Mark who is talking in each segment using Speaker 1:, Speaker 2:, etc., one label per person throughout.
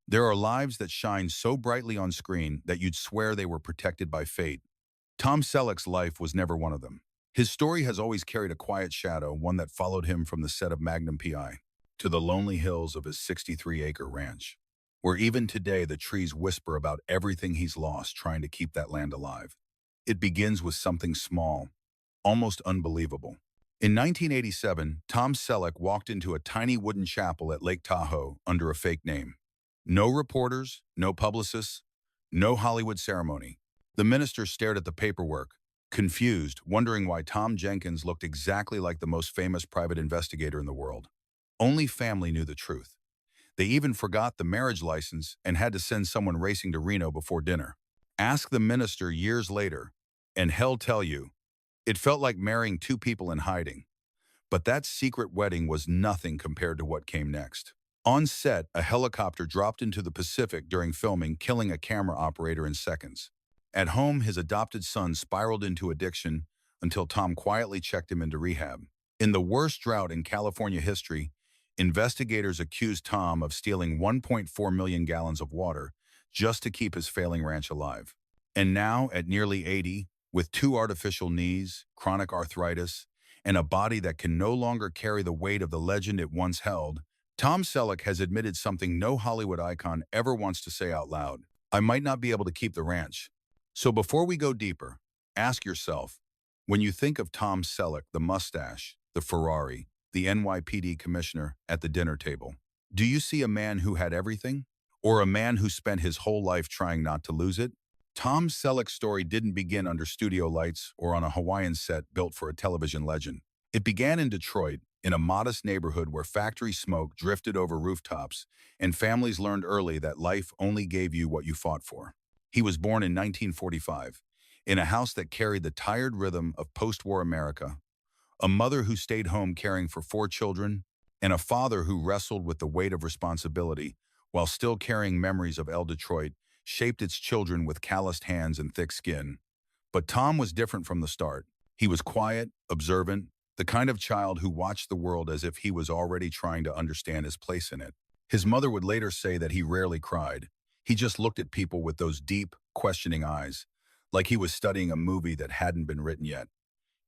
Speaker 1: There are lives that shine so brightly on screen that you'd swear they were protected by fate. Tom Selleck's life was never one of them. His story has always carried a quiet shadow, one that followed him from the set of Magnum P.I. to the lonely hills of his 63-acre ranch, where even today the trees whisper about everything he's lost trying to keep that land alive. It begins with something small, almost unbelievable. In 1987, Tom Selleck walked into a tiny wooden chapel at Lake Tahoe under a fake name. No reporters, no publicists, no Hollywood ceremony. The minister stared at the paperwork, confused, wondering why Tom Jenkins looked exactly like the most famous private investigator in the world. Only family knew the truth. They even forgot the marriage license and had to send someone racing to Reno before dinner. Ask the minister years later, and he'll tell you, it felt like marrying two people in hiding. But that secret wedding was nothing compared to what came next. On set, a helicopter dropped into the Pacific during filming, killing a camera operator in seconds. At home, his adopted son spiraled into addiction until Tom quietly checked him into rehab. In the worst drought in California history, investigators accused Tom of stealing 1.4 million gallons of water just to keep his failing ranch alive. And now, at nearly 80, with two artificial knees, chronic arthritis, and a body that can no longer carry the weight of the legend it once held, Tom Selleck has admitted something no Hollywood icon ever wants to say out loud. I might not be able to keep the ranch. So before we go deeper, ask yourself, when you think of Tom Selleck, the mustache, the Ferrari, the NYPD commissioner at the dinner table, do you see a man who had everything? Or a man who spent his whole life trying not to lose it? Tom Selleck's story didn't begin under studio lights or on a Hawaiian set built for a television legend. It began in Detroit, in a modest neighborhood where factory smoke drifted over rooftops and families learned early that life only gave you what you fought for. He was born in 1945, in a house that carried the tired rhythm of post-war America, a mother who stayed home caring for four children, and a father who wrestled with the weight of responsibility while still carrying memories of El Detroit, shaped its children with calloused hands and thick skin. But Tom was different from the start. He was quiet, observant, the kind of child who watched the world as if he was already trying to understand his place in it. His mother would later say that he rarely cried. He just looked at people with those deep, questioning eyes, like he was studying a movie that hadn't been written yet.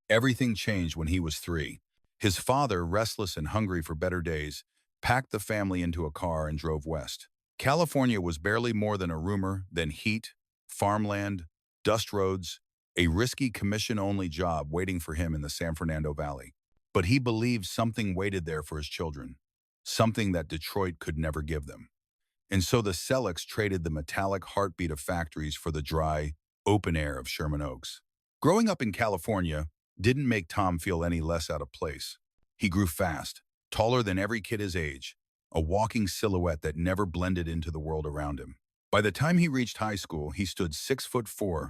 Speaker 1: Everything changed when he was 3. His father, restless and hungry for better days, packed the family into a car and drove west. California was barely more than a rumor, then heat, farmland, dust roads, a risky commission-only job waiting for him in the San Fernando Valley. But he believed something waited there for his children, something that Detroit could never give them. And so the Sellecks traded the metallic heartbeat of factories for the dry, open air of Sherman Oaks. Growing up in California didn't make Tom feel any less out of place. He grew fast, taller than every kid his age, a walking silhouette that never blended into the world around him. By the time he reached high school, he stood 6'4",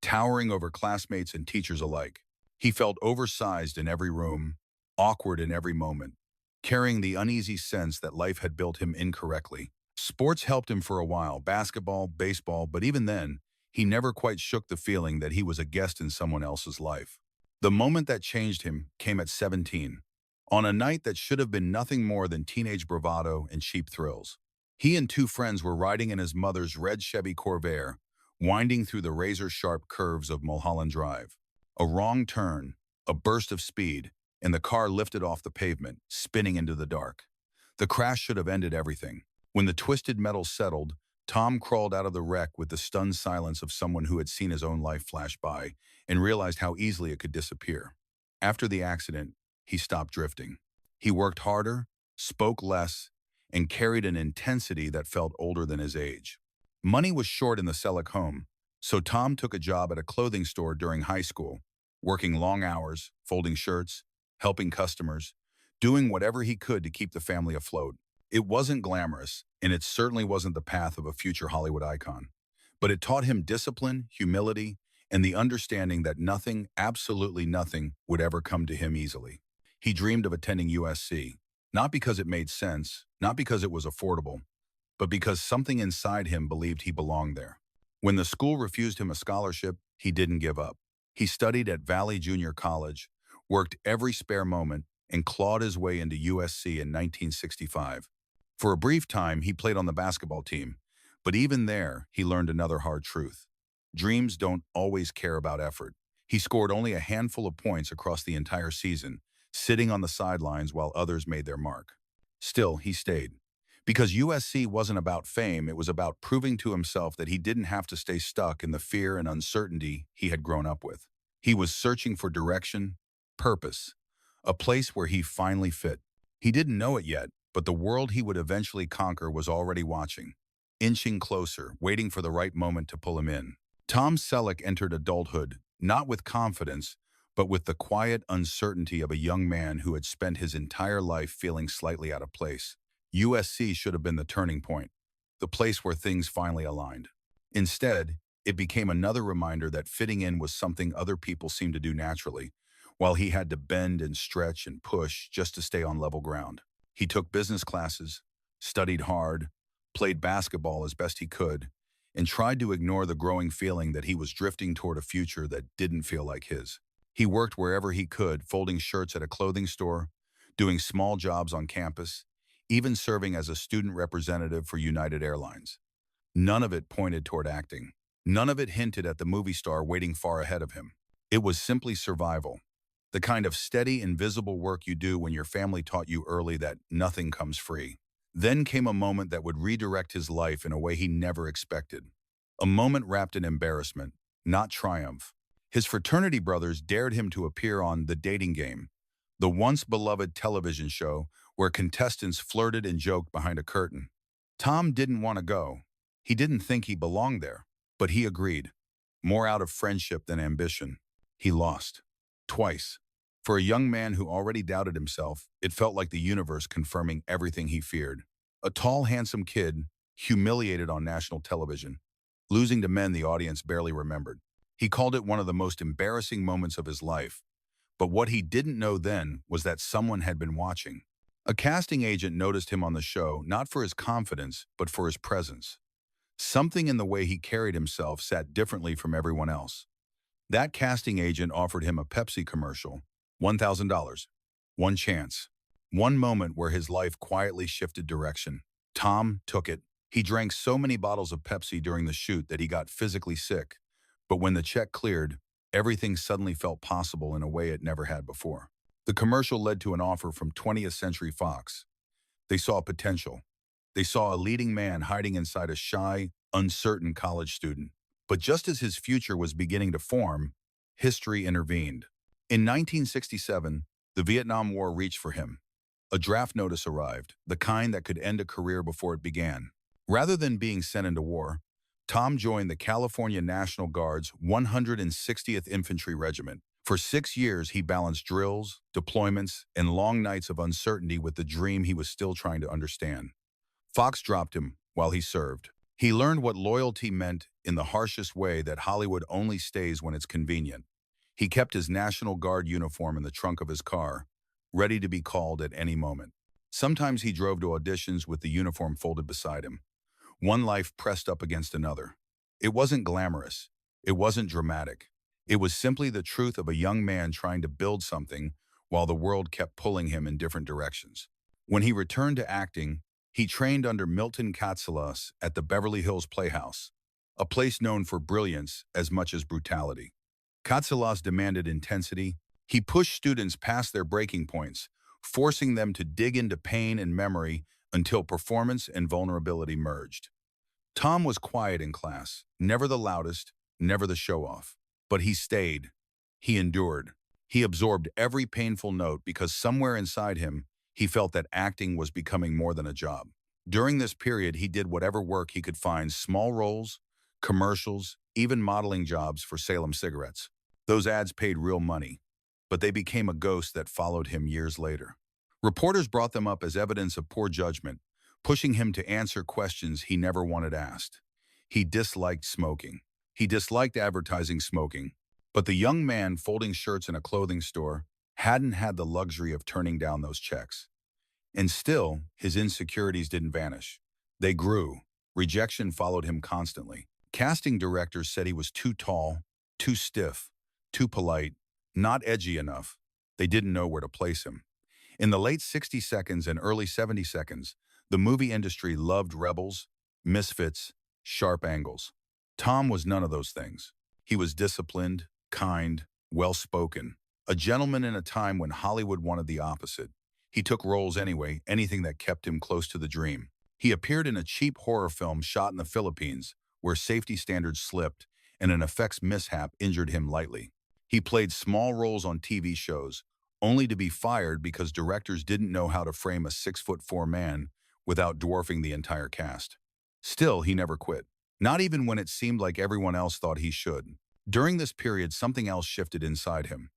Speaker 1: towering over classmates and teachers alike. He felt oversized in every room, awkward in every moment, carrying the uneasy sense that life had built him incorrectly. Sports helped him for a while, basketball, baseball, but even then, he never quite shook the feeling that he was a guest in someone else's life. The moment that changed him came at 17. On a night that should have been nothing more than teenage bravado and cheap thrills. He and 2 friends were riding in his mother's red Chevy Corvair, winding through the razor-sharp curves of Mulholland Drive. A wrong turn, a burst of speed, and the car lifted off the pavement, spinning into the dark. The crash should have ended everything. When the twisted metal settled, Tom crawled out of the wreck with the stunned silence of someone who had seen his own life flash by and realized how easily it could disappear. After the accident, he stopped drifting. He worked harder, spoke less, and carried an intensity that felt older than his age. Money was short in the Selleck home, so Tom took a job at a clothing store during high school, working long hours, folding shirts, helping customers, doing whatever he could to keep the family afloat. It wasn't glamorous, and it certainly wasn't the path of a future Hollywood icon. But it taught him discipline, humility, and the understanding that nothing, absolutely nothing, would ever come to him easily. He dreamed of attending USC, not because it made sense, not because it was affordable, but because something inside him believed he belonged there. When the school refused him a scholarship, he didn't give up. He studied at Valley Junior College, worked every spare moment, and clawed his way into USC in 1965. For a brief time, he played on the basketball team, but even there, he learned another hard truth. Dreams don't always care about effort. He scored only a handful of points across the entire season, sitting on the sidelines while others made their mark. Still, he stayed. Because USC wasn't about fame, it was about proving to himself that he didn't have to stay stuck in the fear and uncertainty he had grown up with. He was searching for direction, purpose, a place where he finally fit. He didn't know it yet, but the world he would eventually conquer was already watching, inching closer, waiting for the right moment to pull him in. Tom Selleck entered adulthood, not with confidence, but with the quiet uncertainty of a young man who had spent his entire life feeling slightly out of place. USC should have been the turning point, the place where things finally aligned. Instead, it became another reminder that fitting in was something other people seemed to do naturally, while he had to bend and stretch and push just to stay on level ground. He took business classes, studied hard, played basketball as best he could, and tried to ignore the growing feeling that he was drifting toward a future that didn't feel like his. He worked wherever he could, folding shirts at a clothing store, doing small jobs on campus, even serving as a student representative for United Airlines. None of it pointed toward acting. None of it hinted at the movie star waiting far ahead of him. It was simply survival. The kind of steady, invisible work you do when your family taught you early that nothing comes free. Then came a moment that would redirect his life in a way he never expected. A moment wrapped in embarrassment, not triumph. His fraternity brothers dared him to appear on The Dating Game, the once beloved television show where contestants flirted and joked behind a curtain. Tom didn't want to go. He didn't think he belonged there, but he agreed. More out of friendship than ambition. He lost. Twice. For a young man who already doubted himself, it felt like the universe confirming everything he feared. A tall, handsome kid, humiliated on national television, losing to men the audience barely remembered. He called it one of the most embarrassing moments of his life. But what he didn't know then was that someone had been watching. A casting agent noticed him on the show, not for his confidence, but for his presence. Something in the way he carried himself sat differently from everyone else. That casting agent offered him a Pepsi commercial, $1,000, one chance, one moment where his life quietly shifted direction. Tom took it. He drank so many bottles of Pepsi during the shoot that he got physically sick. But when the check cleared, everything suddenly felt possible in a way it never had before. The commercial led to an offer from 20th Century Fox. They saw potential. They saw a leading man hiding inside a shy, uncertain college student. But just as his future was beginning to form, history intervened. In 1967, the Vietnam War reached for him. A draft notice arrived, the kind that could end a career before it began. Rather than being sent into war, Tom joined the California National Guard's 160th Infantry Regiment. For 6 years, he balanced drills, deployments, and long nights of uncertainty with the dream he was still trying to understand. Fox dropped him while he served. He learned what loyalty meant in the harshest way that Hollywood only stays when it's convenient. He kept his National Guard uniform in the trunk of his car, ready to be called at any moment. Sometimes he drove to auditions with the uniform folded beside him, one life pressed up against another. It wasn't glamorous. It wasn't dramatic. It was simply the truth of a young man trying to build something while the world kept pulling him in different directions. When he returned to acting, he trained under Milton Katselas at the Beverly Hills Playhouse, a place known for brilliance as much as brutality. Katselas demanded intensity. He pushed students past their breaking points, forcing them to dig into pain and memory until performance and vulnerability merged. Tom was quiet in class, never the loudest, never the show-off. But he stayed. He endured. He absorbed every painful note because somewhere inside him, he felt that acting was becoming more than a job. During this period, he did whatever work he could find: small roles, commercials, even modeling jobs for Salem cigarettes. Those ads paid real money, but they became a ghost that followed him years later. Reporters brought them up as evidence of poor judgment, pushing him to answer questions he never wanted asked. He disliked smoking. He disliked advertising smoking, but the young man folding shirts in a clothing store hadn't had the luxury of turning down those checks. And still, his insecurities didn't vanish. They grew. Rejection followed him constantly. Casting directors said he was too tall, too stiff, too polite, not edgy enough. They didn't know where to place him. In the late 60 seconds and early 70 seconds, The movie industry loved rebels, misfits, sharp angles. Tom was none of those things. He was disciplined, kind, well-spoken, a gentleman in a time when Hollywood wanted the opposite. He took roles anyway, anything that kept him close to the dream. He appeared in a cheap horror film shot in the Philippines, where safety standards slipped and an effects mishap injured him lightly. He played small roles on TV shows, only to be fired because directors didn't know how to frame a 6'4" man without dwarfing the entire cast. Still, he never quit, not even when it seemed like everyone else thought he should. During this period, something else shifted inside him.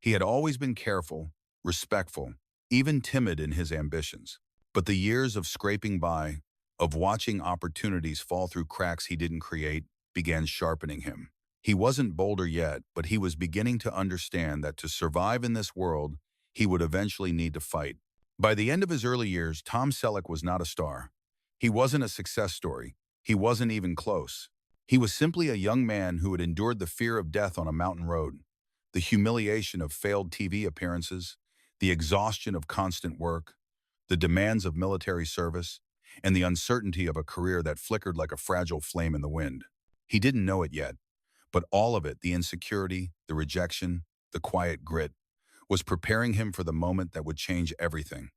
Speaker 1: He had always been careful, respectful, even timid in his ambitions. But the years of scraping by, of watching opportunities fall through cracks he didn't create, began sharpening him. He wasn't bolder yet, but he was beginning to understand that to survive in this world, he would eventually need to fight. By the end of his early years, Tom Selleck was not a star. He wasn't a success story. He wasn't even close. He was simply a young man who had endured the fear of death on a mountain road, the humiliation of failed TV appearances, the exhaustion of constant work, the demands of military service, and the uncertainty of a career that flickered like a fragile flame in the wind. He didn't know it yet, but all of it, the insecurity, the rejection, the quiet grit, was preparing him for the moment that would change everything.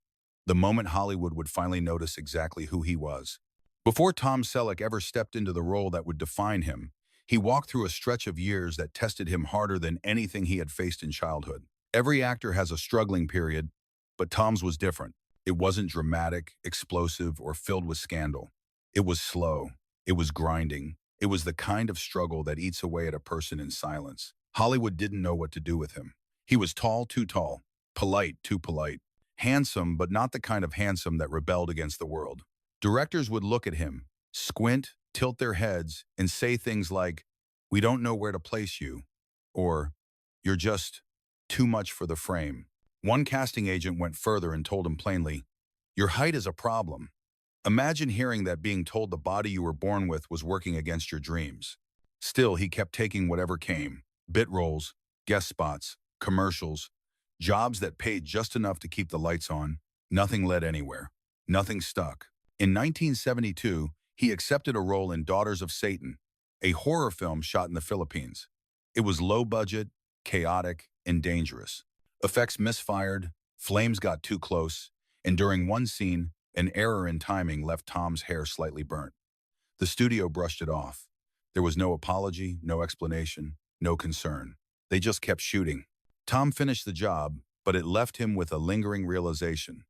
Speaker 1: The moment Hollywood would finally notice exactly who he was. Before Tom Selleck ever stepped into the role that would define him, he walked through a stretch of years that tested him harder than anything he had faced in childhood. Every actor has a struggling period, but Tom's was different. It wasn't dramatic, explosive, or filled with scandal. It was slow. It was grinding. It was the kind of struggle that eats away at a person in silence. Hollywood didn't know what to do with him. He was tall, too tall, polite, too polite, handsome, but not the kind of handsome that rebelled against the world. Directors would look at him, squint, tilt their heads, and say things like, "We don't know where to place you," or "You're just too much for the frame." One casting agent went further and told him plainly, "Your height is a problem." Imagine hearing that, being told the body you were born with was working against your dreams. Still, he kept taking whatever came: bit roles, guest spots, commercials, jobs that paid just enough to keep the lights on. Nothing led anywhere. Nothing stuck. In 1972, he accepted a role in Daughters of Satan, a horror film shot in the Philippines. It was low budget, chaotic, and dangerous. Effects misfired, flames got too close, and during one scene, an error in timing left Tom's hair slightly burnt. The studio brushed it off. There was no apology, no explanation, no concern. They just kept shooting. Tom finished the job, but it left him with a lingering realization.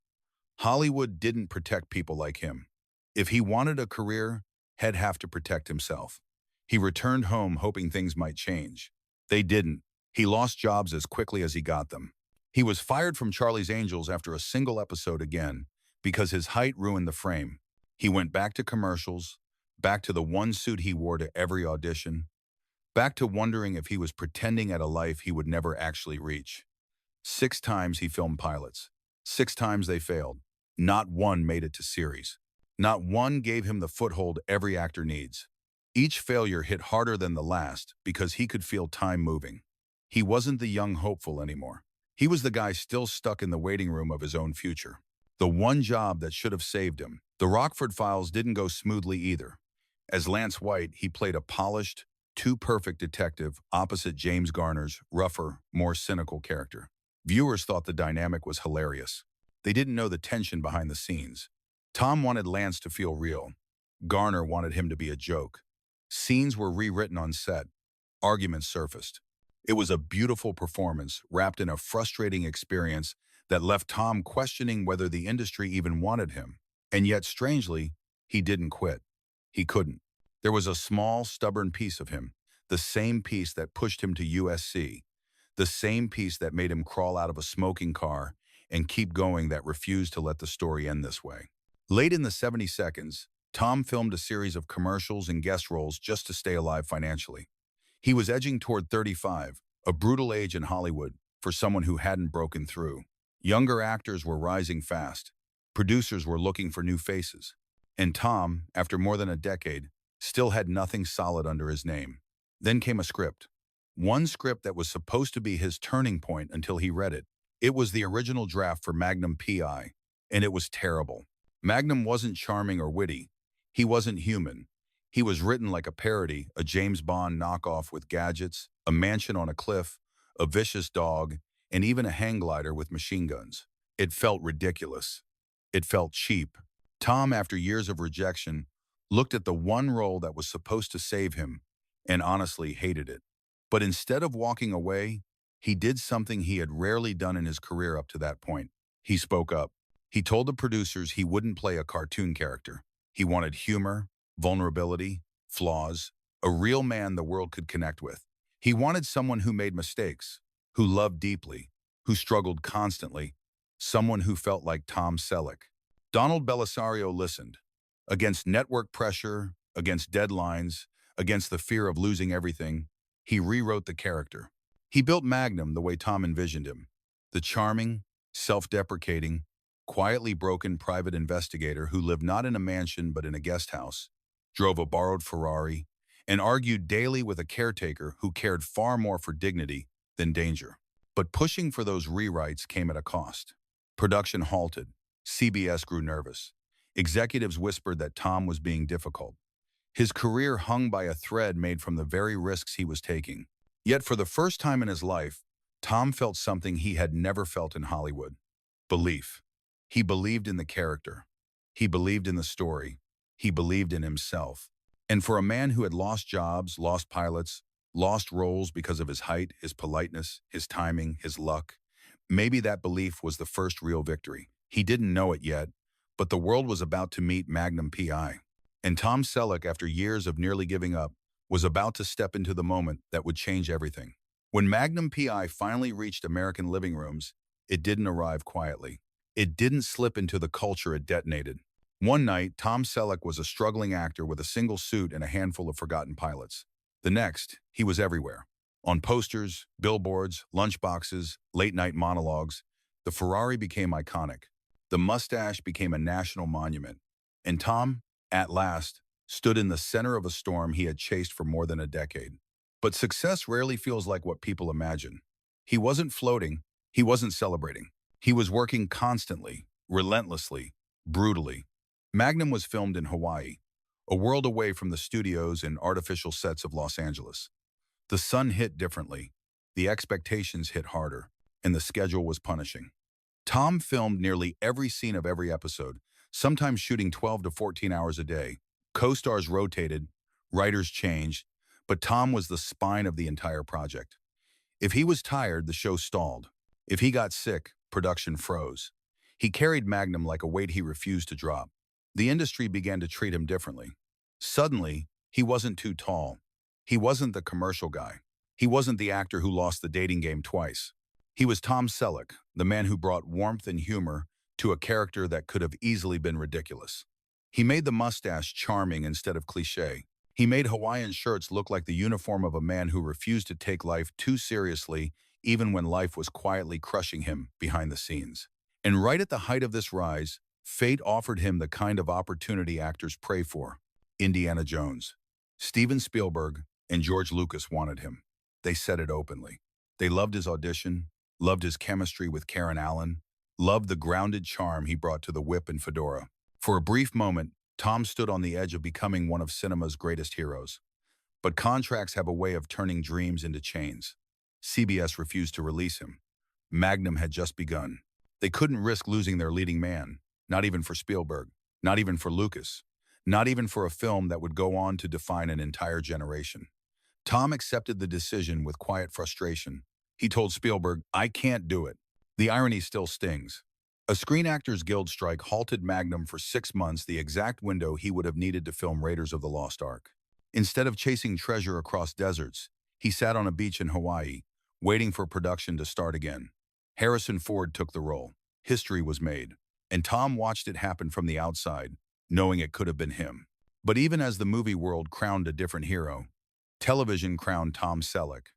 Speaker 1: Hollywood didn't protect people like him. If he wanted a career, he'd have to protect himself. He returned home hoping things might change. They didn't. He lost jobs as quickly as he got them. He was fired from Charlie's Angels after a single episode again because his height ruined the frame. He went back to commercials, back to the one suit he wore to every audition, back to wondering if he was pretending at a life he would never actually reach. 6 times he filmed pilots. 6 times they failed. Not one made it to series. Not one gave him the foothold every actor needs. Each failure hit harder than the last because he could feel time moving. He wasn't the young hopeful anymore. He was the guy still stuck in the waiting room of his own future. The one job that should have saved him. The Rockford Files didn't go smoothly either. As Lance White, he played a polished, too perfect detective opposite James Garner's rougher, more cynical character. Viewers thought the dynamic was hilarious. They didn't know the tension behind the scenes. Tom wanted Lance to feel real. Garner wanted him to be a joke. Scenes were rewritten on set. Arguments surfaced. It was a beautiful performance wrapped in a frustrating experience that left Tom questioning whether the industry even wanted him. And yet, strangely, he didn't quit. He couldn't. There was a small, stubborn piece of him, the same piece that pushed him to USC, the same piece that made him crawl out of a smoking car and keep going, that refused to let the story end this way. Late in the 70 seconds, Tom filmed a series of commercials and guest roles just to stay alive financially. He was edging toward 35, a brutal age in Hollywood for someone who hadn't broken through. Younger actors were rising fast. Producers were looking for new faces. And Tom, after more than a decade, still had nothing solid under his name. Then came a script. One script that was supposed to be his turning point until he read it. It was the original draft for Magnum P.I., and it was terrible. Magnum wasn't charming or witty. He wasn't human. He was written like a parody, a James Bond knockoff with gadgets, a mansion on a cliff, a vicious dog, and even a hang glider with machine guns. It felt ridiculous. It felt cheap. Tom, after years of rejection, looked at the one role that was supposed to save him and honestly hated it. But instead of walking away, he did something he had rarely done in his career up to that point. He spoke up. He told the producers he wouldn't play a cartoon character. He wanted humor, vulnerability, flaws, a real man the world could connect with. He wanted someone who made mistakes, who loved deeply, who struggled constantly, someone who felt like Tom Selleck. Donald Belisario listened. Against network pressure, against deadlines, against the fear of losing everything, he rewrote the character. He built Magnum the way Tom envisioned him. The charming, self-deprecating, quietly broken private investigator who lived not in a mansion but in a guest house, drove a borrowed Ferrari, and argued daily with a caretaker who cared far more for dignity than danger. But pushing for those rewrites came at a cost. Production halted. CBS grew nervous. Executives whispered that Tom was being difficult. His career hung by a thread made from the very risks he was taking. Yet for the first time in his life, Tom felt something he had never felt in Hollywood. Belief. He believed in the character. He believed in the story. He believed in himself. And for a man who had lost jobs, lost pilots, lost roles because of his height, his politeness, his timing, his luck, maybe that belief was the first real victory. He didn't know it yet, but the world was about to meet Magnum P.I. And Tom Selleck, after years of nearly giving up, was about to step into the moment that would change everything. When Magnum P.I. finally reached American living rooms, it didn't arrive quietly. It didn't slip into the culture it detonated. One night, Tom Selleck was a struggling actor with a single suit and a handful of forgotten pilots. The next, he was everywhere. On posters, billboards, lunchboxes, late-night monologues, the Ferrari became iconic. The mustache became a national monument. And Tom, at last, stood in the center of a storm he had chased for more than a decade. But success rarely feels like what people imagine. He wasn't floating. He wasn't celebrating. He was working constantly, relentlessly, brutally. Magnum was filmed in Hawaii, a world away from the studios and artificial sets of Los Angeles. The sun hit differently, the expectations hit harder, and the schedule was punishing. Tom filmed nearly every scene of every episode, sometimes shooting 12 to 14 hours a day. Co-stars rotated, writers changed, but Tom was the spine of the entire project. If he was tired, the show stalled. If he got sick, production froze. He carried Magnum like a weight he refused to drop. The industry began to treat him differently. Suddenly, he wasn't too tall. He wasn't the commercial guy. He wasn't the actor who lost the dating game twice. He was Tom Selleck, the man who brought warmth and humor to a character that could have easily been ridiculous. He made the mustache charming instead of cliché. He made Hawaiian shirts look like the uniform of a man who refused to take life too seriously, even when life was quietly crushing him behind the scenes. And right at the height of this rise, fate offered him the kind of opportunity actors pray for. Indiana Jones. Steven Spielberg and George Lucas wanted him. They said it openly. They loved his audition, loved his chemistry with Karen Allen, loved the grounded charm he brought to the whip and fedora. For a brief moment, Tom stood on the edge of becoming one of cinema's greatest heroes. But contracts have a way of turning dreams into chains. CBS refused to release him. Magnum had just begun. They couldn't risk losing their leading man, not even for Spielberg, not even for Lucas, not even for a film that would go on to define an entire generation. Tom accepted the decision with quiet frustration. He told Spielberg, "I can't do it." The irony still stings. A Screen Actors Guild strike halted Magnum for 6 months, the exact window he would have needed to film Raiders of the Lost Ark. Instead of chasing treasure across deserts, he sat on a beach in Hawaii, waiting for production to start again. Harrison Ford took the role. History was made, and Tom watched it happen from the outside, knowing it could have been him. But even as the movie world crowned a different hero, television crowned Tom Selleck.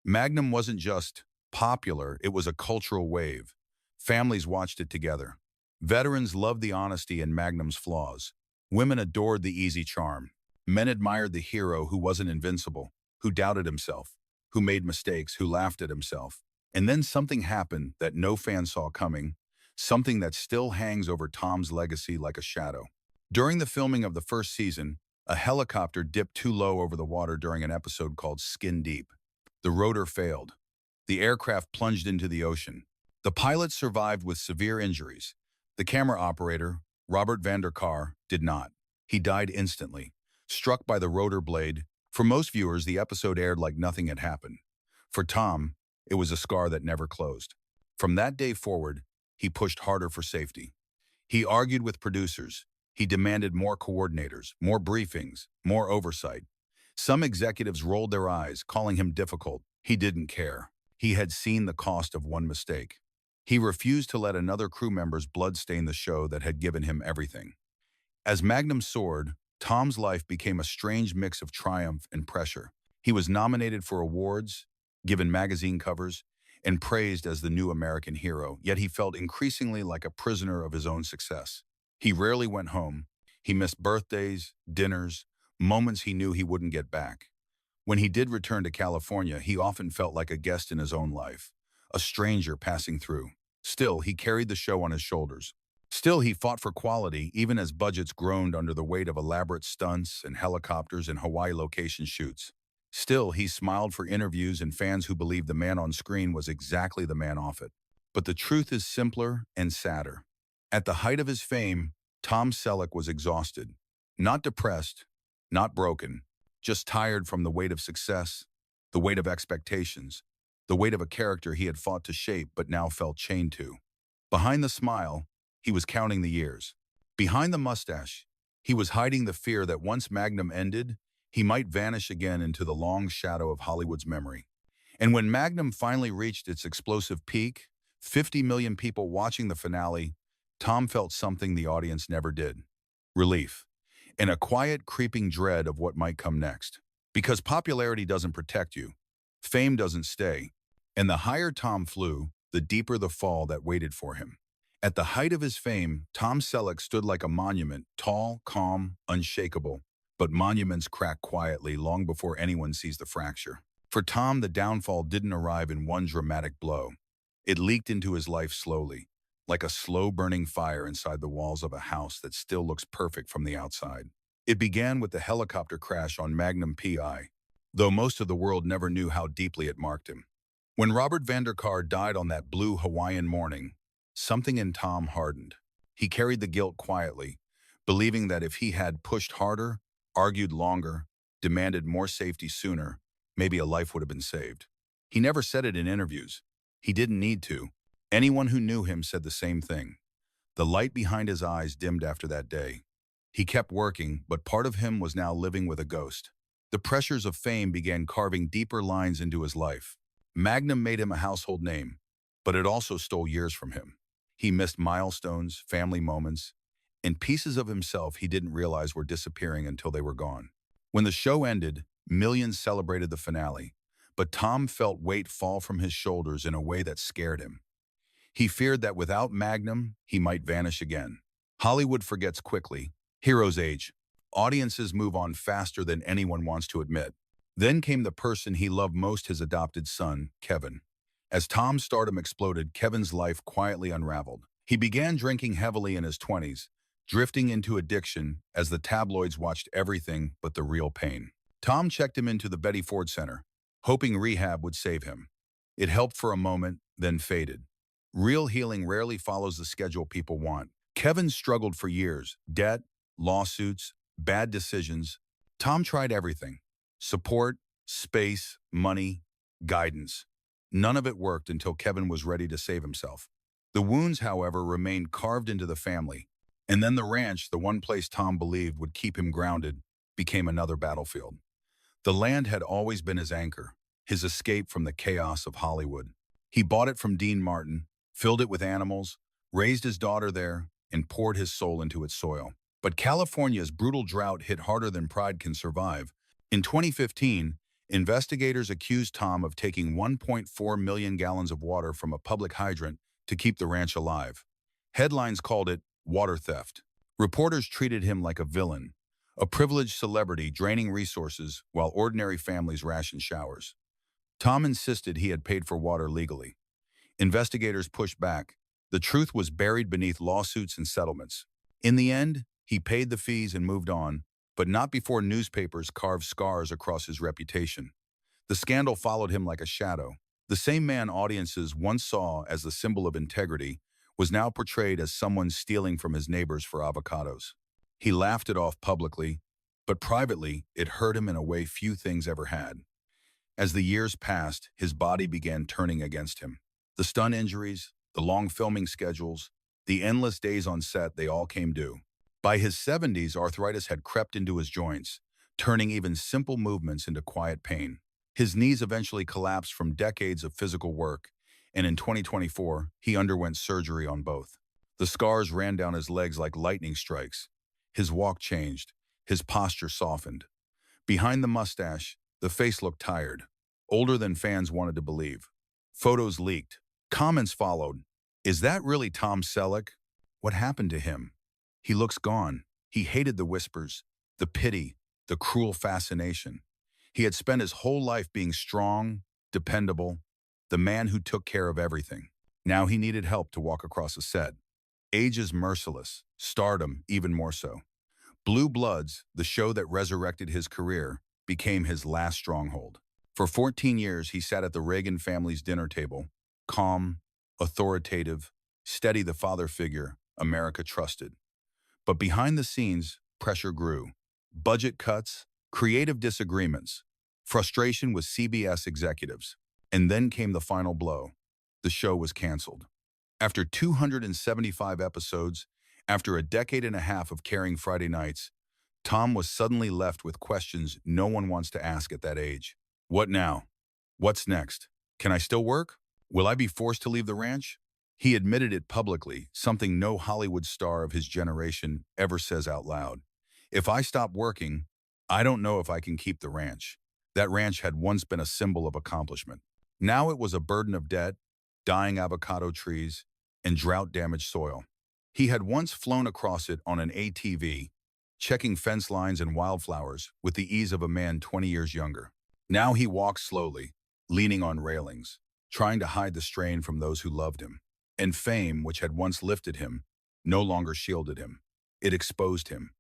Speaker 1: Magnum wasn't just popular, it was a cultural wave. Families watched it together. Veterans loved the honesty in Magnum's flaws. Women adored the easy charm. Men admired the hero who wasn't invincible, who doubted himself, who made mistakes, who laughed at himself. And then something happened that no fan saw coming. something that still hangs over Tom's legacy like a shadow. During the filming of the first season, a helicopter dipped too low over the water during an episode called Skin Deep. The rotor failed. The aircraft plunged into the ocean. The pilot survived with severe injuries. The camera operator, Robert Vanderkar, did not. He died instantly, struck by the rotor blade. For most viewers, the episode aired like nothing had happened. For Tom, it was a scar that never closed. From that day forward, he pushed harder for safety. He argued with producers. He demanded more coordinators, more briefings, more oversight. Some executives rolled their eyes, calling him difficult. He didn't care. He had seen the cost of one mistake. He refused to let another crew member's blood stain the show that had given him everything. As Magnum soared, Tom's life became a strange mix of triumph and pressure. He was nominated for awards, given magazine covers, and praised as the new American hero, yet he felt increasingly like a prisoner of his own success. He rarely went home. He missed birthdays, dinners, moments he knew he wouldn't get back. When he did return to California, he often felt like a guest in his own life, a stranger passing through. Still, he carried the show on his shoulders. Still, he fought for quality, even as budgets groaned under the weight of elaborate stunts and helicopters and Hawaii location shoots. Still, he smiled for interviews and fans who believed the man on screen was exactly the man off it. But the truth is simpler and sadder. At the height of his fame, Tom Selleck was exhausted. Not depressed, not broken, just tired from the weight of success, the weight of expectations, the weight of a character he had fought to shape but now felt chained to. Behind the smile, he was counting the years. Behind the mustache, he was hiding the fear that once Magnum ended, he might vanish again into the long shadow of Hollywood's memory. And when Magnum finally reached its explosive peak, 50 million people watching the finale, Tom felt something the audience never did. Relief. And a quiet, creeping dread of what might come next. Because popularity doesn't protect you. Fame doesn't stay. And the higher Tom flew, the deeper the fall that waited for him. At the height of his fame, Tom Selleck stood like a monument, tall, calm, unshakable. But monuments crack quietly long before anyone sees the fracture. For Tom, the downfall didn't arrive in one dramatic blow. It leaked into his life slowly, like a slow-burning fire inside the walls of a house that still looks perfect from the outside. It began with the helicopter crash on Magnum P.I., though most of the world never knew how deeply it marked him. When Robert Vanderkar died on that blue Hawaiian morning, something in Tom hardened. He carried the guilt quietly, believing that if he had pushed harder, argued longer, demanded more safety sooner, maybe a life would have been saved. He never said it in interviews. He didn't need to. Anyone who knew him said the same thing. The light behind his eyes dimmed after that day. He kept working, but part of him was now living with a ghost. The pressures of fame began carving deeper lines into his life. Magnum made him a household name, but it also stole years from him. He missed milestones, family moments, and pieces of himself he didn't realize were disappearing until they were gone. When the show ended, millions celebrated the finale, but Tom felt weight fall from his shoulders in a way that scared him. He feared that without Magnum, he might vanish again. Hollywood forgets quickly. Heroes age. Audiences move on faster than anyone wants to admit. Then came the person he loved most, his adopted son, Kevin. As Tom's stardom exploded, Kevin's life quietly unraveled. He began drinking heavily in his 20s, drifting into addiction as the tabloids watched everything but the real pain. Tom checked him into the Betty Ford Center, hoping rehab would save him. It helped for a moment, then faded. Real healing rarely follows the schedule people want. Kevin struggled for years. Debt, lawsuits, bad decisions. Tom tried everything. Support, space, money, guidance. None of it worked until Kevin was ready to save himself. The wounds, however, remained carved into the family. And then the ranch, the one place Tom believed would keep him grounded, became another battlefield. The land had always been his anchor, his escape from the chaos of Hollywood. He bought it from Dean Martin, filled it with animals, raised his daughter there, and poured his soul into its soil. But California's brutal drought hit harder than pride can survive. In 2015, investigators accused Tom of taking 1.4 million gallons of water from a public hydrant to keep the ranch alive. Headlines called it water theft. Reporters treated him like a villain, a privileged celebrity draining resources while ordinary families rationed showers. Tom insisted he had paid for water legally. Investigators pushed back. The truth was buried beneath lawsuits and settlements. In the end, he paid the fees and moved on, but not before newspapers carved scars across his reputation. The scandal followed him like a shadow. The same man audiences once saw as the symbol of integrity was now portrayed as someone stealing from his neighbors for avocados. He laughed it off publicly, but privately, it hurt him in a way few things ever had. As the years passed, his body began turning against him. The stunt injuries, the long filming schedules, the endless days on set, they all came due. By his 70s, arthritis had crept into his joints, turning even simple movements into quiet pain. His knees eventually collapsed from decades of physical work, and in 2024, he underwent surgery on both. The scars ran down his legs like lightning strikes. His walk changed. His posture softened. Behind the mustache, the face looked tired, older than fans wanted to believe. Photos leaked. Comments followed. Is that really Tom Selleck? What happened to him? He looks gone. He hated the whispers, the pity, the cruel fascination. He had spent his whole life being strong, dependable, the man who took care of everything. Now he needed help to walk across a set. Age is merciless, stardom even more so. Blue Bloods, the show that resurrected his career, became his last stronghold. For 14 years, he sat at the Reagan family's dinner table, calm, authoritative, steady, the father figure America trusted. But behind the scenes, pressure grew. Budget cuts, creative disagreements, frustration with CBS executives. And then came the final blow. The show was canceled. After 275 episodes, after a decade and a half of carrying Friday nights, Tom was suddenly left with questions no one wants to ask at that age. What now? What's next? Can I still work? Will I be forced to leave the ranch? He admitted it publicly, something no Hollywood star of his generation ever says out loud. If I stop working, I don't know if I can keep the ranch. That ranch had once been a symbol of accomplishment. Now it was a burden of debt, dying avocado trees, and drought-damaged soil. He had once flown across it on an ATV, checking fence lines and wildflowers with the ease of a man 20 years younger. Now he walked slowly, leaning on railings, trying to hide the strain from those who loved him. And fame, which had once lifted him, no longer shielded him. It exposed him.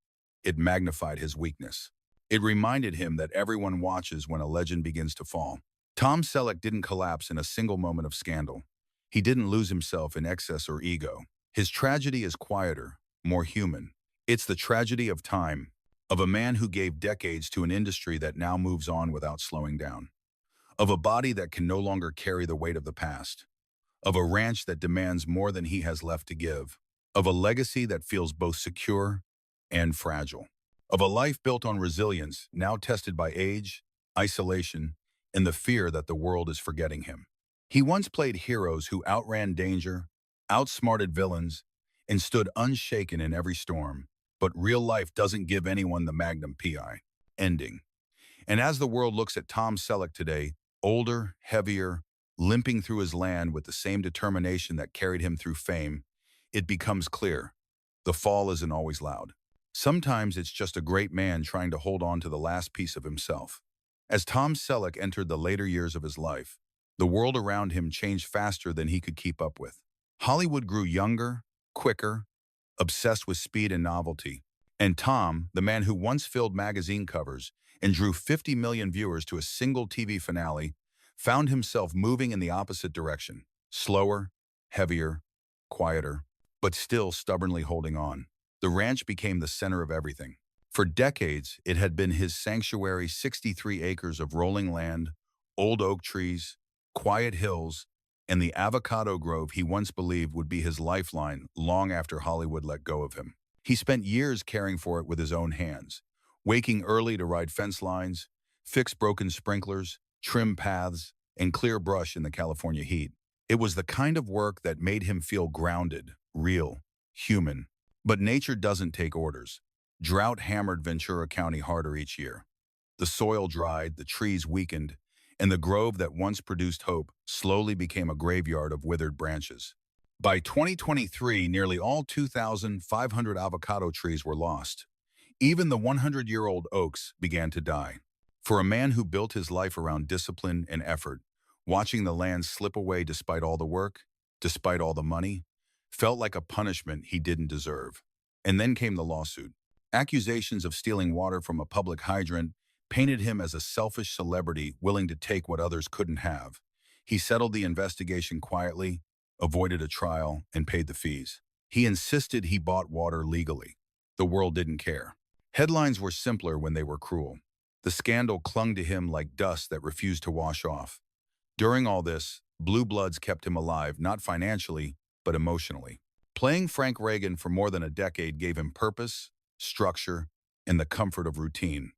Speaker 1: It magnified his weakness. It reminded him that everyone watches when a legend begins to fall. Tom Selleck didn't collapse in a single moment of scandal. He didn't lose himself in excess or ego. His tragedy is quieter, more human. It's the tragedy of time, of a man who gave decades to an industry that now moves on without slowing down, of a body that can no longer carry the weight of the past, of a ranch that demands more than he has left to give, of a legacy that feels both secure and fragile, of a life built on resilience now tested by age, isolation, and the fear that the world is forgetting him. He once played heroes who outran danger, outsmarted villains, and stood unshaken in every storm. But real life doesn't give anyone the Magnum P.I. ending. And as the world looks at Tom Selleck today, older, heavier, limping through his land with the same determination that carried him through fame, it becomes clear. The fall isn't always loud. Sometimes it's just a great man trying to hold on to the last piece of himself. As Tom Selleck entered the later years of his life, the world around him changed faster than he could keep up with. Hollywood grew younger, quicker, obsessed with speed and novelty. And Tom, the man who once filled magazine covers and drew 50 million viewers to a single TV finale, found himself moving in the opposite direction. Slower, heavier, quieter, but still stubbornly holding on. The ranch became the center of everything. For decades, it had been his sanctuary, 63 acres of rolling land, old oak trees, quiet hills, and the avocado grove he once believed would be his lifeline long after Hollywood let go of him. He spent years caring for it with his own hands, waking early to ride fence lines, fix broken sprinklers, trim paths, and clear brush in the California heat. It was the kind of work that made him feel grounded, real, human. But nature doesn't take orders. Drought hammered Ventura County harder each year. The soil dried, the trees weakened, and the grove that once produced hope slowly became a graveyard of withered branches. By 2023, nearly all 2,500 avocado trees were lost. Even the 100-year-old oaks began to die. For a man who built his life around discipline and effort, watching the land slip away despite all the work, despite all the money, Felt like a punishment he didn't deserve. And then came the lawsuit. Accusations of stealing water from a public hydrant painted him as a selfish celebrity willing to take what others couldn't have. He settled the investigation quietly, avoided a trial, and paid the fees. He insisted he bought water legally. The world didn't care. Headlines were simpler when they were cruel. The scandal clung to him like dust that refused to wash off. During all this, blue bloods kept him alive, not financially, but emotionally. Playing Frank Reagan for more than a decade gave him purpose, structure, and the comfort of routine.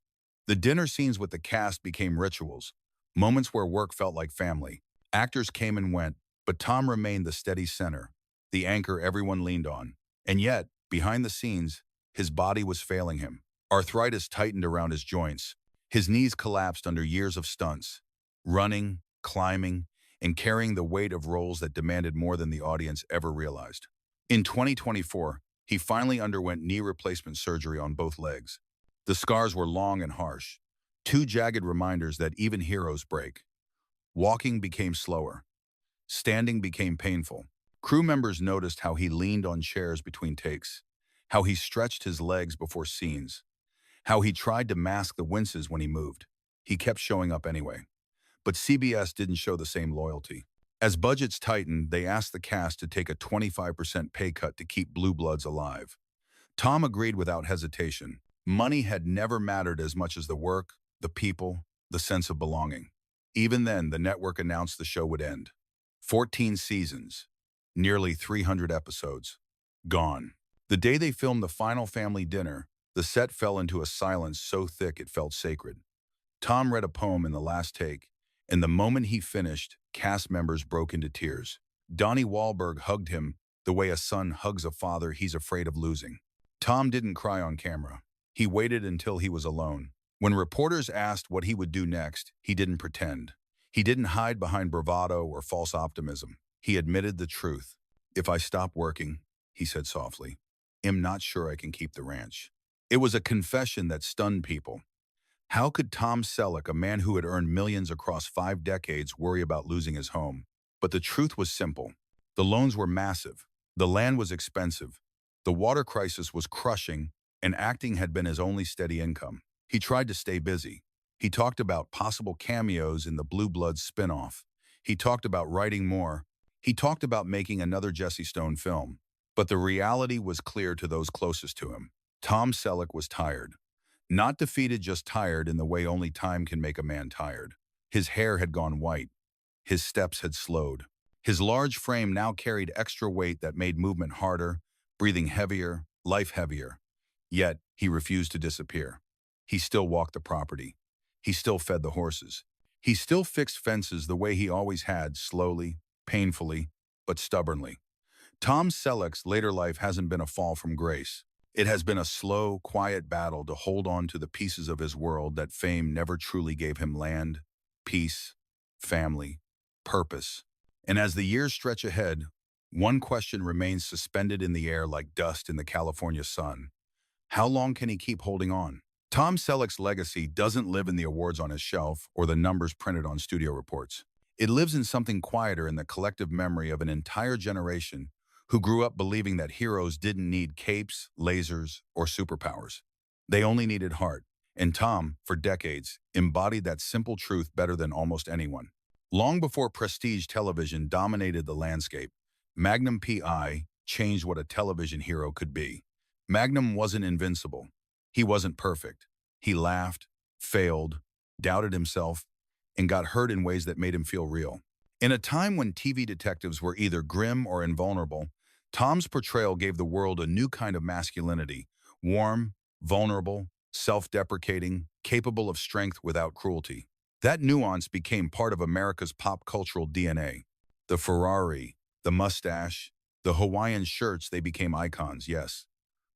Speaker 1: The dinner scenes with the cast became rituals, moments where work felt like family. Actors came and went, but Tom remained the steady center, the anchor everyone leaned on. And yet, behind the scenes, his body was failing him. Arthritis tightened around his joints. His knees collapsed under years of stunts, running, climbing, and carrying the weight of roles that demanded more than the audience ever realized. In 2024, he finally underwent knee replacement surgery on both legs. The scars were long and harsh, two jagged reminders that even heroes break. Walking became slower. Standing became painful. Crew members noticed how he leaned on chairs between takes, how he stretched his legs before scenes, how he tried to mask the winces when he moved. He kept showing up anyway. But CBS didn't show the same loyalty. As budgets tightened, they asked the cast to take a 25% pay cut to keep blue bloods alive. Tom agreed without hesitation. Money had never mattered as much as the work, the people, the sense of belonging. Even then, the network announced the show would end. 14 seasons, nearly 300 episodes, gone. The day they filmed the final family dinner, the set fell into a silence so thick it felt sacred. Tom read a poem in the last take, and the moment he finished, cast members broke into tears. Donnie Wahlberg hugged him the way a son hugs a father he's afraid of losing. Tom didn't cry on camera. He waited until he was alone. When reporters asked what he would do next, he didn't pretend. He didn't hide behind bravado or false optimism. He admitted the truth. "If I stop working," he said softly, "I'm not sure I can keep the ranch." It was a confession that stunned people. How could Tom Selleck, a man who had earned millions across 5 decades, worry about losing his home? But the truth was simple. The loans were massive. The land was expensive. The water crisis was crushing, and acting had been his only steady income. He tried to stay busy. He talked about possible cameos in the Blue Bloods spin-off. He talked about writing more. He talked about making another Jesse Stone film. But the reality was clear to those closest to him. Tom Selleck was tired. Not defeated, just tired in the way only time can make a man tired. His hair had gone white. His steps had slowed. His large frame now carried extra weight that made movement harder, breathing heavier, life heavier. Yet, he refused to disappear. He still walked the property. He still fed the horses. He still fixed fences the way he always had, slowly, painfully, but stubbornly. Tom Selleck's later life hasn't been a fall from grace. It has been a slow, quiet battle to hold on to the pieces of his world that fame never truly gave him: land, peace, family, purpose. And as the years stretch ahead, one question remains suspended in the air like dust in the California sun. How long can he keep holding on? Tom Selleck's legacy doesn't live in the awards on his shelf or the numbers printed on studio reports. It lives in something quieter, in the collective memory of an entire generation who grew up believing that heroes didn't need capes, lasers, or superpowers. They only needed heart. And Tom, for decades, embodied that simple truth better than almost anyone. Long before prestige television dominated the landscape, Magnum P.I. changed what a television hero could be. Magnum wasn't invincible. He wasn't perfect. He laughed, failed, doubted himself, and got hurt in ways that made him feel real. In a time when TV detectives were either grim or invulnerable, Tom's portrayal gave the world a new kind of masculinity: warm, vulnerable, self-deprecating, capable of strength without cruelty. That nuance became part of America's pop cultural DNA. The Ferrari, the mustache, the Hawaiian shirts, they became icons, yes.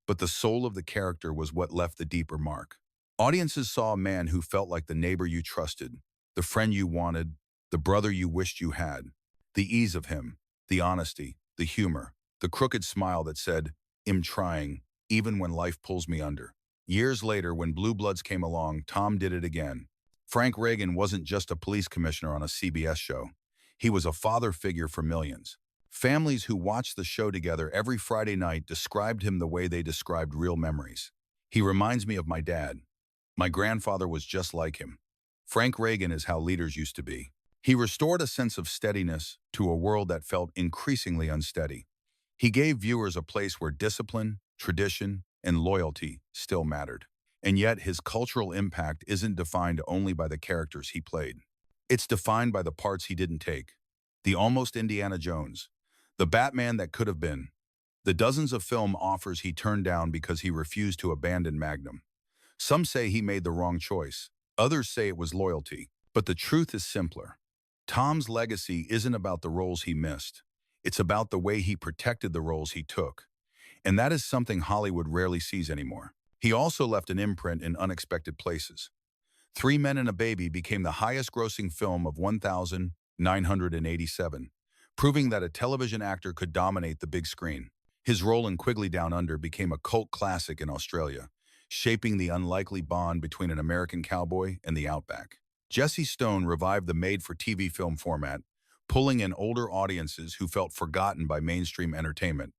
Speaker 1: But the soul of the character was what left the deeper mark. Audiences saw a man who felt like the neighbor you trusted, the friend you wanted, the brother you wished you had. The ease of him, the honesty, the humor, the crooked smile that said, "I'm trying, even when life pulls me under." Years later, when Blue Bloods came along, Tom did it again. Frank Reagan wasn't just a police commissioner on a CBS show. He was a father figure for millions. Families who watched the show together every Friday night described him the way they described real memories. He reminds me of my dad. My grandfather was just like him. Frank Reagan is how leaders used to be. He restored a sense of steadiness to a world that felt increasingly unsteady. He gave viewers a place where discipline, tradition, and loyalty still mattered. And yet his cultural impact isn't defined only by the characters he played. It's defined by the parts he didn't take. The almost Indiana Jones, the Batman that could have been, the dozens of film offers he turned down because he refused to abandon Magnum. Some say he made the wrong choice. Others say it was loyalty. But the truth is simpler. Tom's legacy isn't about the roles he missed. It's about the way he protected the roles he took. And that is something Hollywood rarely sees anymore. He also left an imprint in unexpected places. Three Men and a Baby became the highest-grossing film of 1987, proving that a television actor could dominate the big screen. His role in Quigley Down Under became a cult classic in Australia, shaping the unlikely bond between an American cowboy and the outback. Jesse Stone revived the made-for-TV film format, pulling in older audiences who felt forgotten by mainstream entertainment.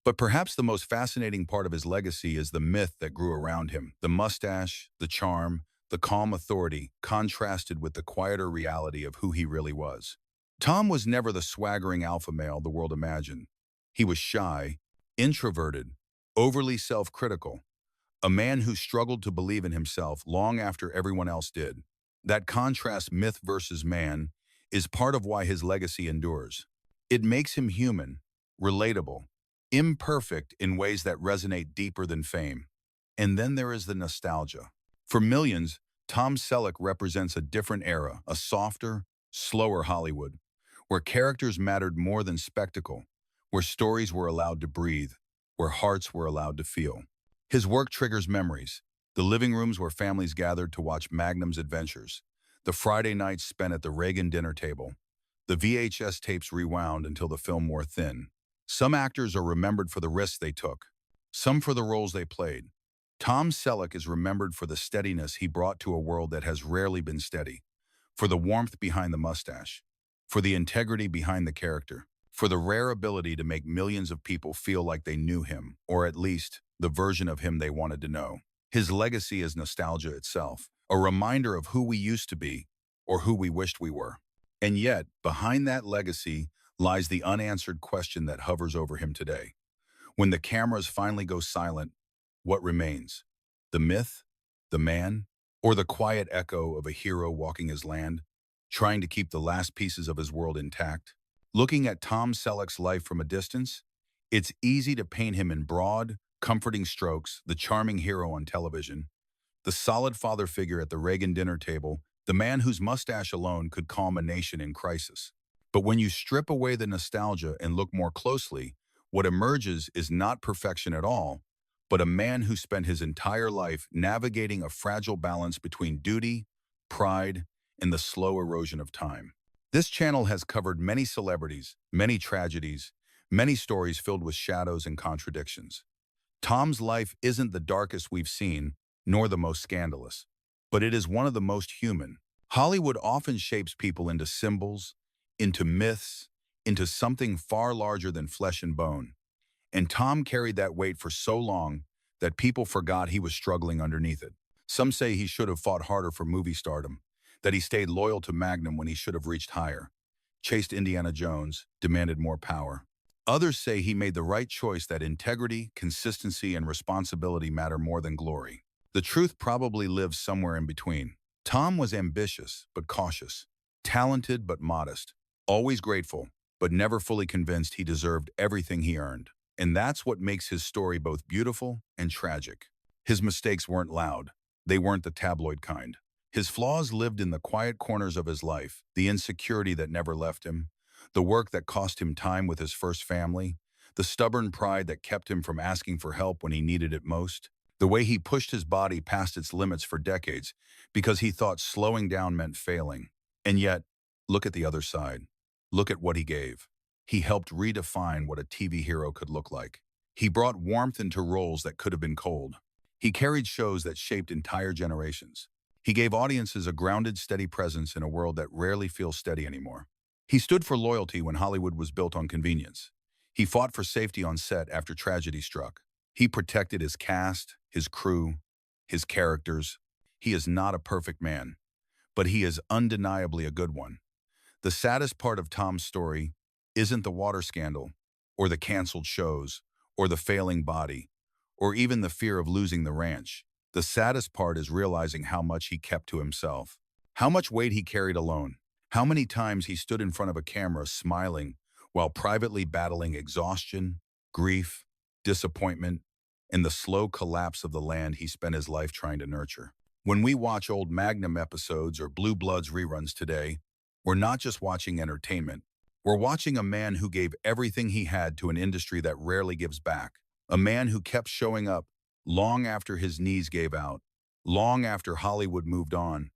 Speaker 1: But perhaps the most fascinating part of his legacy is the myth that grew around him. The mustache, the charm, the calm authority contrasted with the quieter reality of who he really was. Tom was never the swaggering alpha male the world imagined. He was shy, introverted, overly self-critical, a man who struggled to believe in himself long after everyone else did. That contrast, myth versus man, is part of why his legacy endures. It makes him human, relatable, imperfect in ways that resonate deeper than fame. And then there is the nostalgia. For millions, Tom Selleck represents a different era, a softer, slower Hollywood, where characters mattered more than spectacle, where stories were allowed to breathe, where hearts were allowed to feel. His work triggers memories, the living rooms where families gathered to watch Magnum's adventures, the Friday nights spent at the Reagan dinner table, the VHS tapes rewound until the film wore thin. Some actors are remembered for the risks they took, some for the roles they played. Tom Selleck is remembered for the steadiness he brought to a world that has rarely been steady, for the warmth behind the mustache, for the integrity behind the character, for the rare ability to make millions of people feel like they knew him, or at least the version of him they wanted to know. His legacy is nostalgia itself, a reminder of who we used to be or who we wished we were. And yet, behind that legacy lies the unanswered question that hovers over him today. When the cameras finally go silent, what remains? The myth, the man, or the quiet echo of a hero walking his land, trying to keep the last pieces of his world intact? Looking at Tom Selleck's life from a distance, it's easy to paint him in broad, comforting strokes, the charming hero on television, the solid father figure at the Reagan dinner table, the man whose mustache alone could calm a nation in crisis. But when you strip away the nostalgia and look more closely, what emerges is not perfection at all, but a man who spent his entire life navigating a fragile balance between duty, pride, and the slow erosion of time. This channel has covered many celebrities, many tragedies, many stories filled with shadows and contradictions. Tom's life isn't the darkest we've seen, nor the most scandalous, but it is one of the most human. Hollywood often shapes people into symbols, into myths, into something far larger than flesh and bone. And Tom carried that weight for so long that people forgot he was struggling underneath it. Some say he should have fought harder for movie stardom, that he stayed loyal to Magnum when he should have reached higher, chased Indiana Jones, demanded more power. Others say he made the right choice, that integrity, consistency, and responsibility matter more than glory. The truth probably lives somewhere in between. Tom was ambitious but cautious, talented but modest, always grateful, but never fully convinced he deserved everything he earned. And that's what makes his story both beautiful and tragic. His mistakes weren't loud. They weren't the tabloid kind. His flaws lived in the quiet corners of his life, the insecurity that never left him, the work that cost him time with his first family, the stubborn pride that kept him from asking for help when he needed it most, the way he pushed his body past its limits for decades because he thought slowing down meant failing. And yet, look at the other side. Look at what he gave. He helped redefine what a TV hero could look like. He brought warmth into roles that could have been cold. He carried shows that shaped entire generations. He gave audiences a grounded, steady presence in a world that rarely feels steady anymore. He stood for loyalty when Hollywood was built on convenience. He fought for safety on set after tragedy struck. He protected his cast, his crew, his characters. He is not a perfect man, but he is undeniably a good one. The saddest part of Tom's story isn't the water scandal, or the canceled shows, or the failing body, or even the fear of losing the ranch. The saddest part is realizing how much he kept to himself, how much weight he carried alone, how many times he stood in front of a camera smiling while privately battling exhaustion, grief, disappointment, and the slow collapse of the land he spent his life trying to nurture. When we watch old Magnum episodes or Blue Bloods reruns today, we're not just watching entertainment. We're watching a man who gave everything he had to an industry that rarely gives back. A man who kept showing up long after his knees gave out, long after Hollywood moved on,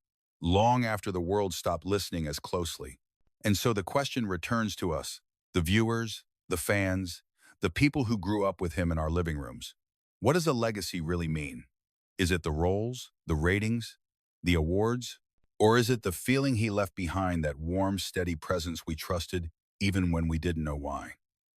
Speaker 1: long after the world stopped listening as closely. And so the question returns to us, the viewers, the fans, the people who grew up with him in our living rooms. What does a legacy really mean? Is it the roles, the ratings, the awards? Or is it the feeling he left behind, that warm, steady presence we trusted even when we didn't know why?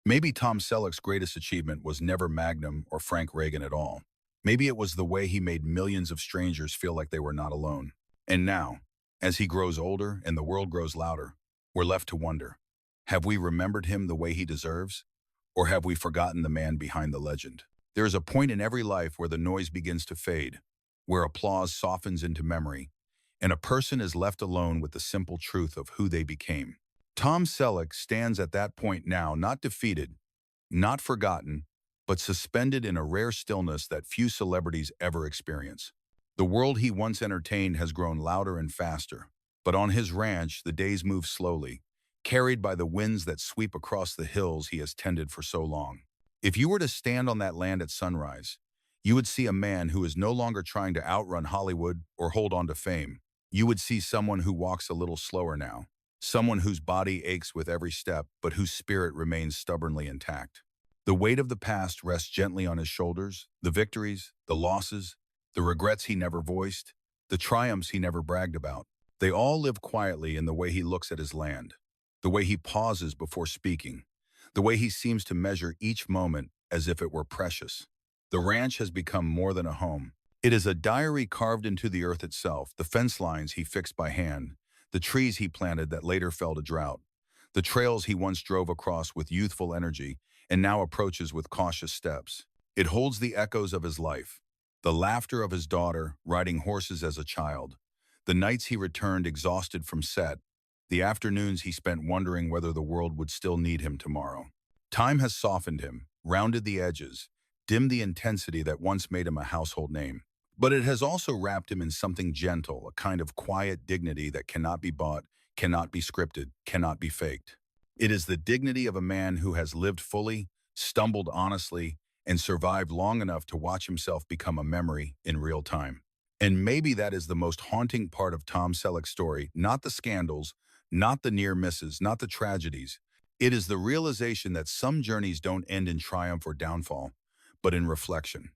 Speaker 1: Maybe Tom Selleck's greatest achievement was never Magnum or Frank Reagan at all. Maybe it was the way he made millions of strangers feel like they were not alone. And now, as he grows older and the world grows louder, we're left to wonder, have we remembered him the way he deserves? Or have we forgotten the man behind the legend? There is a point in every life where the noise begins to fade, where applause softens into memory, and a person is left alone with the simple truth of who they became. Tom Selleck stands at that point now, not defeated, not forgotten, but suspended in a rare stillness that few celebrities ever experience. The world he once entertained has grown louder and faster, but on his ranch, the days move slowly, carried by the winds that sweep across the hills he has tended for so long. If you were to stand on that land at sunrise, you would see a man who is no longer trying to outrun Hollywood or hold on to fame. You would see someone who walks a little slower now, someone whose body aches with every step, but whose spirit remains stubbornly intact. The weight of the past rests gently on his shoulders, the victories, the losses, the regrets he never voiced, the triumphs he never bragged about. They all live quietly in the way he looks at his land, the way he pauses before speaking, the way he seems to measure each moment as if it were precious. The ranch has become more than a home. It is a diary carved into the earth itself, the fence lines he fixed by hand, the trees he planted that later fell to drought, the trails he once drove across with youthful energy and now approaches with cautious steps. It holds the echoes of his life, the laughter of his daughter riding horses as a child, the nights he returned exhausted from set, the afternoons he spent wondering whether the world would still need him tomorrow. Time has softened him, rounded the edges, dimmed the intensity that once made him a household name. But it has also wrapped him in something gentle, a kind of quiet dignity that cannot be bought, cannot be scripted, cannot be faked. It is the dignity of a man who has lived fully, stumbled honestly, and survived long enough to watch himself become a memory in real time. And maybe that is the most haunting part of Tom Selleck's story, not the scandals, not the near misses, not the tragedies. It is the realization that some journeys don't end in triumph or downfall, but in reflection.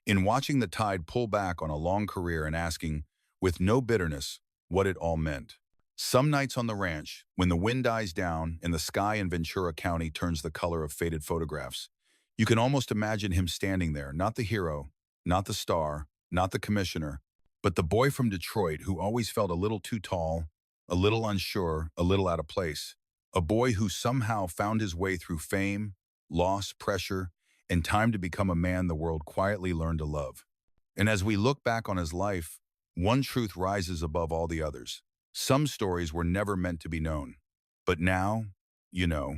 Speaker 1: In watching the tide pull back on a long career and asking, with no bitterness, what it all meant. Some nights on the ranch, when the wind dies down and the sky in Ventura County turns the color of faded photographs, you can almost imagine him standing there, not the hero, not the star, not the commissioner, but the boy from Detroit who always felt a little too tall, a little unsure, a little out of place. A boy who somehow found his way through fame, loss, pressure, and time to become a man the world quietly learned to love. And as we look back on his life, one truth rises above all the others. Some stories were never meant to be known. But now, you know,